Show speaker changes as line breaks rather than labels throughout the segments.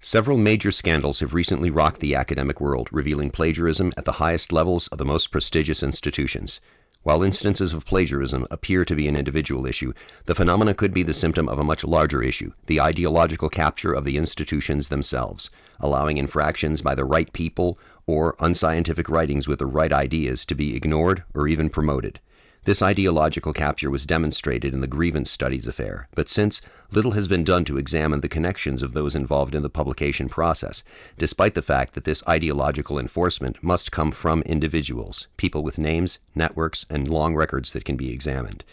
Several major scandals have recently rocked the academic world, revealing plagiarism at the highest levels of the most prestigious institutions. While instances of plagiarism appear to be an individual issue, the phenomena could be the symptom of a much larger issue, the ideological capture of the institutions themselves, allowing infractions by the right people or unscientific writings with the right ideas to be ignored or even promoted. This ideological capture was demonstrated in the grievance studies affair, but since little has been done to examine the connections of those involved in the publication process, despite the fact that this ideological enforcement must come from individuals, people with names, networks, and long records that can be examined.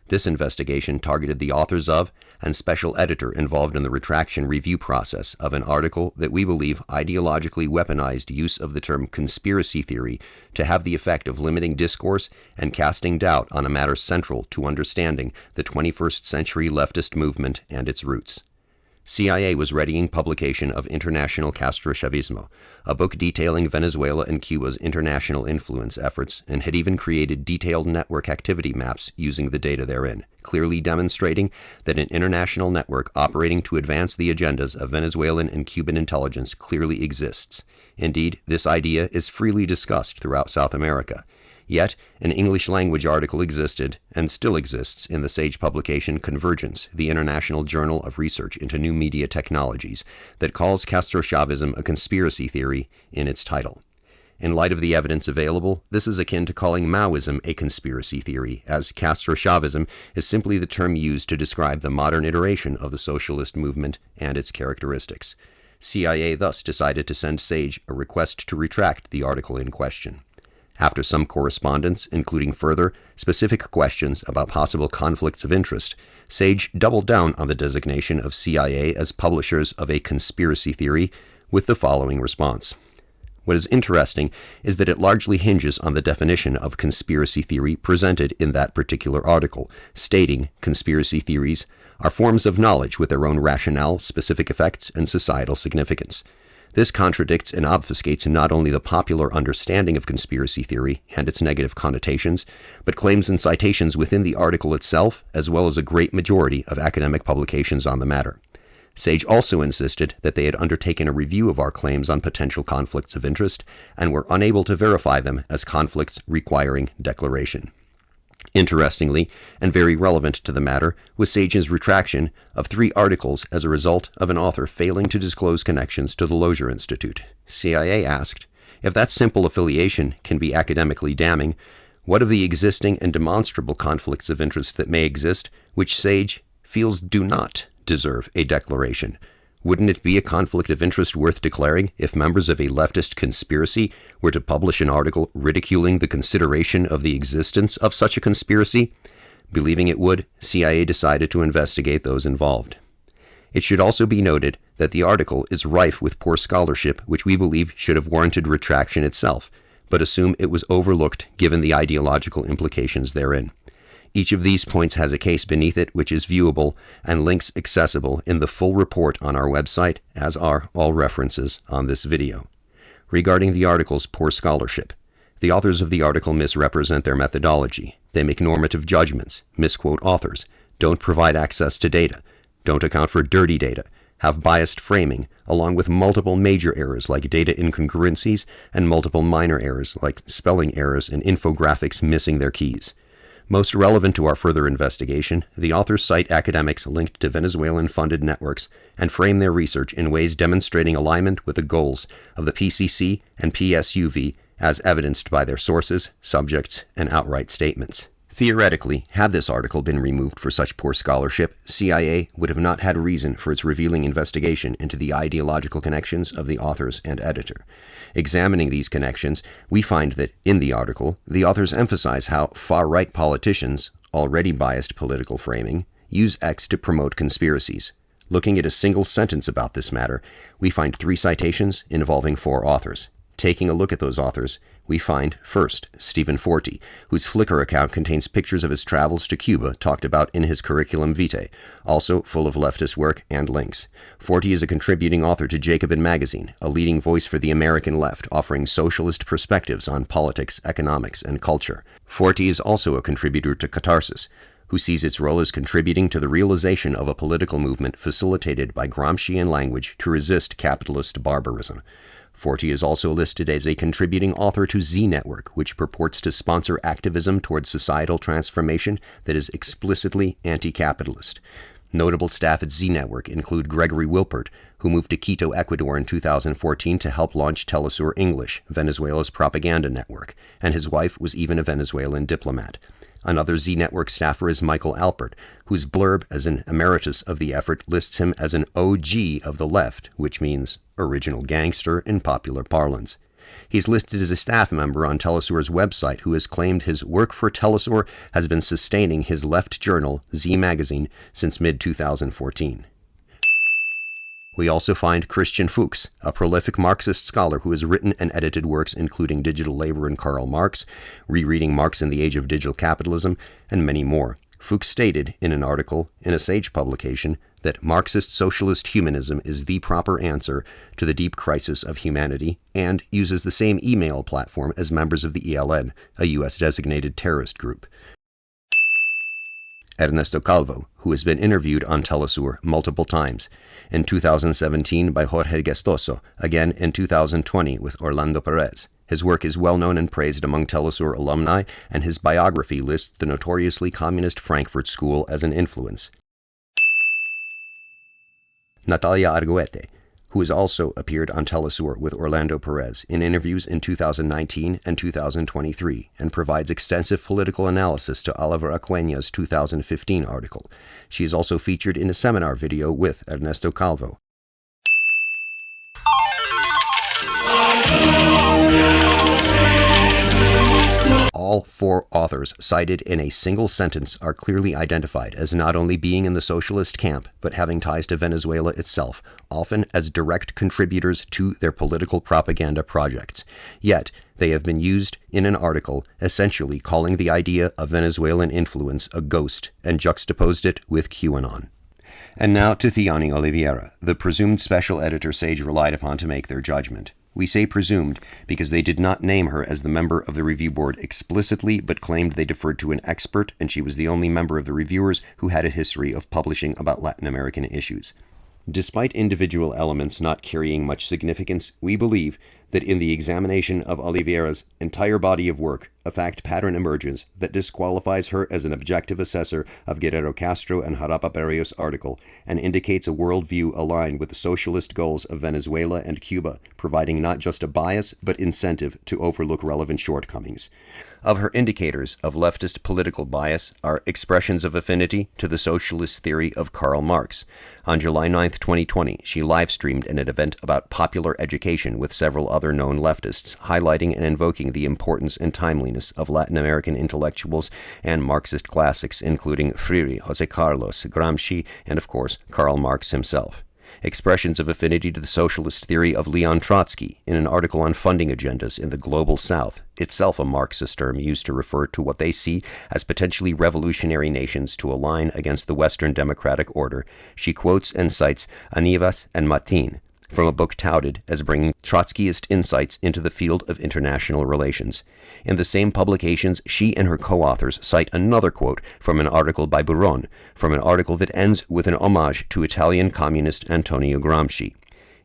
This investigation targeted the authors of and special editor involved in the retraction review process of an article that we believe ideologically weaponized use of the term conspiracy theory to have the effect of limiting discourse and casting doubt on a matter central to understanding the 21st century leftist movement and its roots. CIA was readying publication of International Castrochavismo, a book detailing Venezuela and Cuba's international influence efforts, and had even created detailed network activity maps using the data therein, clearly demonstrating that an international network operating to advance the agendas of Venezuelan and Cuban intelligence clearly exists. Indeed, this idea is freely discussed throughout South America. Yet, an English-language article existed, and still exists, in the SAGE publication Convergence, the International Journal of Research into New Media Technologies, that calls Castrochavism a conspiracy theory in its title. In light of the evidence available, this is akin to calling Maoism a conspiracy theory, as Castrochavism is simply the term used to describe the modern iteration of the socialist movement and its characteristics. CIA thus decided to send SAGE a request to retract the article in question. After some correspondence, including further specific questions about possible conflicts of interest, SAGE doubled down on the designation of CIA as publishers of a conspiracy theory with the following response. What is interesting is that it largely hinges on the definition of conspiracy theory presented in that particular article, stating conspiracy theories are forms of knowledge with their own rationale, specific effects, and societal significance. This contradicts and obfuscates not only the popular understanding of conspiracy theory and its negative connotations, but claims and citations within the article itself, as well as a great majority of academic publications on the matter. SAGE also insisted that they had undertaken a review of our claims on potential conflicts of interest and were unable to verify them as conflicts requiring declaration. Interestingly, and very relevant to the matter, was SAGE's retraction of 3 articles as a result of an author failing to disclose connections to the Lozier Institute. CIA asked, if that simple affiliation can be academically damning, what of the existing and demonstrable conflicts of interest that may exist, which SAGE feels do not deserve a declaration? Wouldn't it be a conflict of interest worth declaring if members of a leftist conspiracy were to publish an article ridiculing the consideration of the existence of such a conspiracy? Believing it would, CIA decided to investigate those involved. It should also be noted that the article is rife with poor scholarship, which we believe should have warranted retraction itself, but assume it was overlooked given the ideological implications therein. Each of these points has a case beneath it which is viewable and links accessible in the full report on our website, as are all references on this video. Regarding the article's poor scholarship, the authors of the article misrepresent their methodology. They make normative judgments, misquote authors, don't provide access to data, don't account for dirty data, have biased framing, along with multiple major errors like data incongruencies and multiple minor errors like spelling errors and infographics missing their keys. Most relevant to our further investigation, the authors cite academics linked to Venezuelan-funded networks and frame their research in ways demonstrating alignment with the goals of the PCC and PSUV as evidenced by their sources, subjects, and outright statements. Theoretically, had this article been removed for such poor scholarship, CIA would have not had reason for its revealing investigation into the ideological connections of the authors and editor. Examining these connections, we find that, in the article, the authors emphasize how far-right politicians, already biased political framing, use X to promote conspiracies. Looking at a single sentence about this matter, we find 3 citations involving 4 authors. Taking a look at those authors, we find, first, Stephen Forti, whose Flickr account contains pictures of his travels to Cuba talked about in his curriculum vitae, also full of leftist work and links. Forti is a contributing author to Jacobin magazine, a leading voice for the American left, offering socialist perspectives on politics, economics, and culture. Forti is also a contributor to Catharsis. who sees its role as contributing to the realization of a political movement facilitated by Gramscian language to resist capitalist barbarism. Forti is also listed as a contributing author to Z Network, which purports to sponsor activism towards societal transformation that is explicitly anti-capitalist. Notable staff at Z Network include Gregory Wilpert, who moved to Quito, Ecuador in 2014 to help launch Telesur English, Venezuela's propaganda network, and his wife was even a Venezuelan diplomat. Another Z Network staffer is Michael Alpert, whose blurb as an emeritus of the effort lists him as an OG of the left, which means original gangster in popular parlance. He's listed as a staff member on Telesur's website who has claimed his work for Telesur has been sustaining his left journal, Z Magazine, since mid-2014. We also find Christian Fuchs, a prolific Marxist scholar who has written and edited works including Digital Labor and Karl Marx, Rereading Marx in the Age of Digital Capitalism, and many more. Fuchs stated in an article in a Sage publication that Marxist socialist humanism is the proper answer to the deep crisis of humanity and uses the same email platform as members of the ELN, a U.S.-designated terrorist group. Ernesto Calvo, who has been interviewed on Telesur multiple times, in 2017 by Jorge Gestoso, again in 2020 with Orlando Perez. His work is well known and praised among Telesur alumni, and his biography lists the notoriously communist Frankfurt School as an influence. Natalia Arguete, who has also appeared on Telesur with Orlando Perez in interviews in 2019 and 2023, and provides extensive political analysis to Oliver Acuña's 2015 article. She is also featured in a seminar video with Ernesto Calvo. All four authors cited in a single sentence are clearly identified as not only being in the socialist camp, but having ties to Venezuela itself, often as direct contributors to their political propaganda projects. Yet, they have been used in an article essentially calling the idea of Venezuelan influence a ghost and juxtaposed it with QAnon. And now to Theani Oliveira, the presumed special editor Sage relied upon to make their judgment. We say presumed because they did not name her as the member of the review board explicitly, but claimed they deferred to an expert, and she was the only member of the reviewers who had a history of publishing about Latin American issues. Despite individual elements not carrying much significance, we believe that in the examination of Oliveira's entire body of work, a fact pattern emerges that disqualifies her as an objective assessor of Guerrero Castro and Jarapa Berrios' article and indicates a worldview aligned with the socialist goals of Venezuela and Cuba, providing not just a bias but incentive to overlook relevant shortcomings. Of her indicators of leftist political bias are expressions of affinity to the socialist theory of Karl Marx. On July 9, 2020, she live-streamed an event about popular education with several other known leftists, highlighting and invoking the importance and timeliness of Latin American intellectuals and Marxist classics, including Freire, José Carlos, Gramsci, and of course, Karl Marx himself. Expressions of affinity to the socialist theory of Leon Trotsky in an article on funding agendas in the Global South, itself a Marxist term used to refer to what they see as potentially revolutionary nations to align against the Western democratic order. She quotes and cites Anivas and Matin from a book touted as bringing Trotskyist insights into the field of international relations. In the same publications, she and her co-authors cite another quote from an article by Buron, from an article that ends with an homage to Italian communist Antonio Gramsci.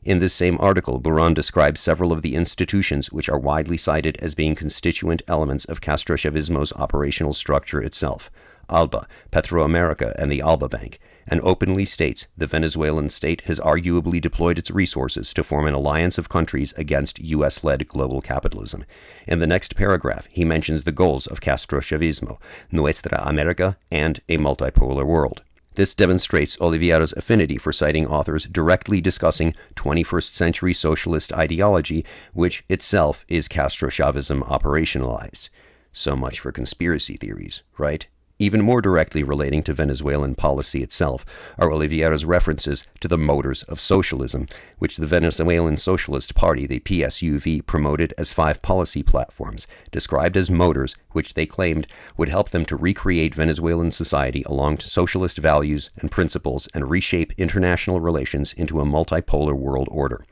In this same article, Buron describes several of the institutions which are widely cited as being constituent elements of Castrochavismo's operational structure itself: ALBA, Petroamerica, and the ALBA Bank, and openly states the Venezuelan state has arguably deployed its resources to form an alliance of countries against U.S.-led global capitalism. In the next paragraph, he mentions the goals of Castrochavismo, Nuestra America, and a multipolar world. This demonstrates Oliveira's affinity for citing authors directly discussing 21st century socialist ideology, which itself is Castrochavism operationalized. So much for conspiracy theories, right? Even more directly relating to Venezuelan policy itself are Oliveira's references to the motors of socialism, which the Venezuelan Socialist Party, the PSUV, promoted as 5 policy platforms, described as motors which they claimed would help them to recreate Venezuelan society along socialist values and principles and reshape international relations into a multipolar world order.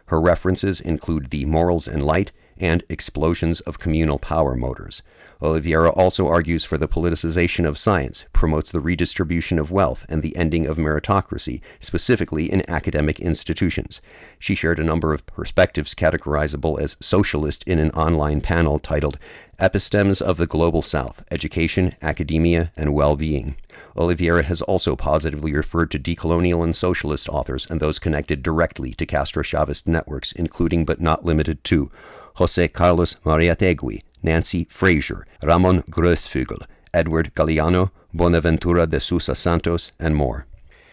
Her references include the Morals and Light and Explosions of Communal Power motors. Oliveira also argues for the politicization of science, promotes the redistribution of wealth, and the ending of meritocracy, specifically in academic institutions. She shared a number of perspectives categorizable as socialist in an online panel titled Epistemes of the Global South, Education, Academia, and Well-Being. Oliveira has also positively referred to decolonial and socialist authors and those connected directly to Castrochavist networks, including but not limited to José Carlos Mariátegui, Nancy Fraser, Ramon Grossfugel, Edward Galeano, Bonaventura de Sousa Santos, and more.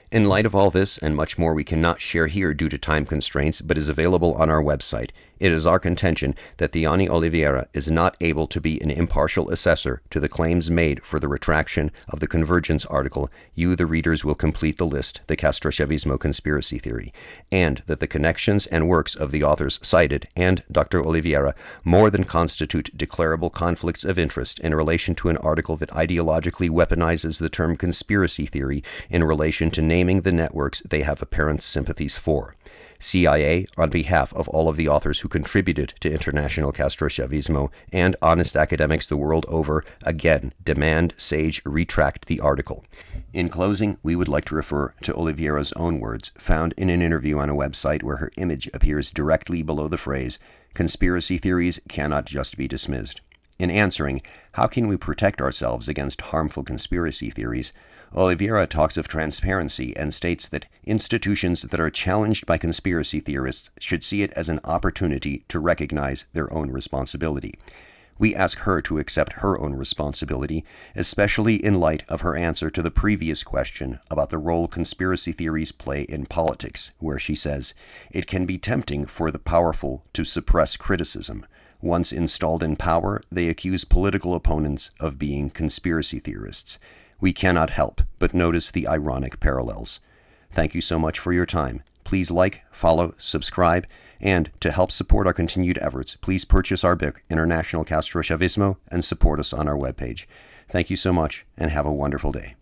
In light of all this and much more we cannot share here due to time constraints, but is available on our website, it is our contention that Diani Oliveira is not able to be an impartial assessor to the claims made for the retraction of the Convergence article, You, the readers, will complete the list, the Castrochavismo conspiracy theory, and that the connections and works of the authors cited and Dr. Oliveira more than constitute declarable conflicts of interest in relation to an article that ideologically weaponizes the term conspiracy theory in relation to naming the networks they have apparent sympathies for. CIA, on behalf of all of the authors who contributed to International Castrochavismo and honest academics the world over, again demand Sage retract the article. In closing, we would like to refer to Oliveira's own words, found in an interview on a website where her image appears directly below the phrase, "Conspiracy theories cannot just be dismissed." In answering, how can we protect ourselves against harmful conspiracy theories, Oliveira talks of transparency and states that institutions that are challenged by conspiracy theorists should see it as an opportunity to recognize their own responsibility. We ask her to accept her own responsibility, especially in light of her answer to the previous question about the role conspiracy theories play in politics, where she says, "It can be tempting for the powerful to suppress criticism. Once installed in power, they accuse political opponents of being conspiracy theorists. We cannot help but notice the ironic parallels." Thank you so much for your time. Please like, follow, subscribe, and to help support our continued efforts, please purchase our book, International Castrochavismo, and support us on our webpage. Thank you so much, and have a wonderful day.